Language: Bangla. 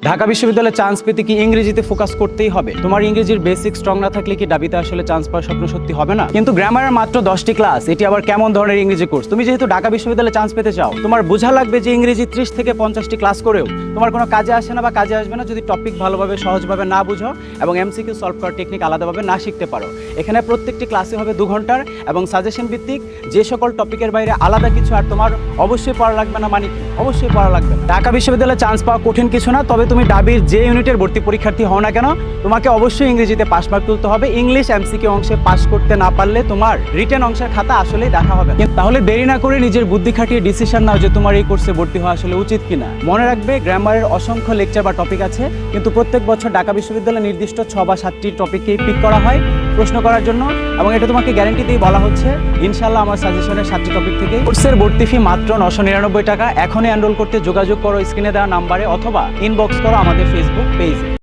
ঢাকা বিশ্ববিদ্যালয়ে চান্স পেতে কি ইংরেজিতে ফোকাস করতেই হবে? তোমার ইংরেজির বেসিক স্ট্রং না থাকলে কি ডাবিতে আসলে চান্স পাওয়ার স্বপ্ন সত্যি হবে না? কিন্তু গ্রামারের মাত্র 10টি ক্লাস, এটি আবার কেমন ধরনের ইংরেজি কোর্স? তুমি যেহেতু ঢাকা বিশ্ববিদ্যালয়ে চান্স পেতে চাও, তোমার বোঝা লাগবে যে ইংরেজি 30 থেকে 50টি ক্লাস করেও তোমার কোনো কাজে আসে না বা কাজে আসবে না যদি টপিক ভালোভাবে সহজভাবে না বুঝো এবং এমসিকিউ সলভ করার টেকনিক আলাদাভাবে না শিখতে পারো। এখানে প্রত্যেকটি ক্লাসে হবে 2 ঘন্টার এবং সাজেশন ভিত্তিক, যে সকল টপিকের বাইরে আলাদা কিছু আর তোমার অবশ্যই পড়া লাগবে না। মানে কি অবশ্যই পড়া লাগবে না? ঢাকা বিশ্ববিদ্যালয়ে চান্স পাওয়া কঠিন কিছু না, তবে তুমি ডাবির যে ইউনিটের ভর্তি পরীক্ষার্থী হও না কেন, তোমাকে অবশ্যই ইংরেজিতে পাস মার্ক তুলতে হবে। ইংলিশ এমসিকিউ অংশে পাস করতে না পারলে তোমার রিটেন অংশের খাতা আসলেই দেখা হবে না। তাহলে দেরি না করে নিজের বুদ্ধি খাটিয়ে ডিসিশন নাও যে তোমার এই কোর্সে ভর্তি হওয়া আসলে উচিত কিনা। মনে রাখবে, গ্রামারের অসংখ্য লেকচার বা টপিক আছে, কিন্তু প্রত্যেক বছর ঢাকা বিশ্ববিদ্যালয়ে নির্দিষ্ট 6 বা 7টি টপিককেই পিক করা হয় প্রশ্ন করার জন্য, এবং এটা তোমাকে গ্যারান্টি দিয়ে বলা হচ্ছে ইনশাল্লাহ আমার সাজেশনের 7টি টপিক থেকে। কোর্সের ভর্তি ফি মাত্র 999 টাকা। এখনই এনরোল করতে যোগাযোগ করো স্ক্রিনে দেওয়া নাম্বারে অথবা ইনবক্স করো আমাদের ফেসবুক পেজে।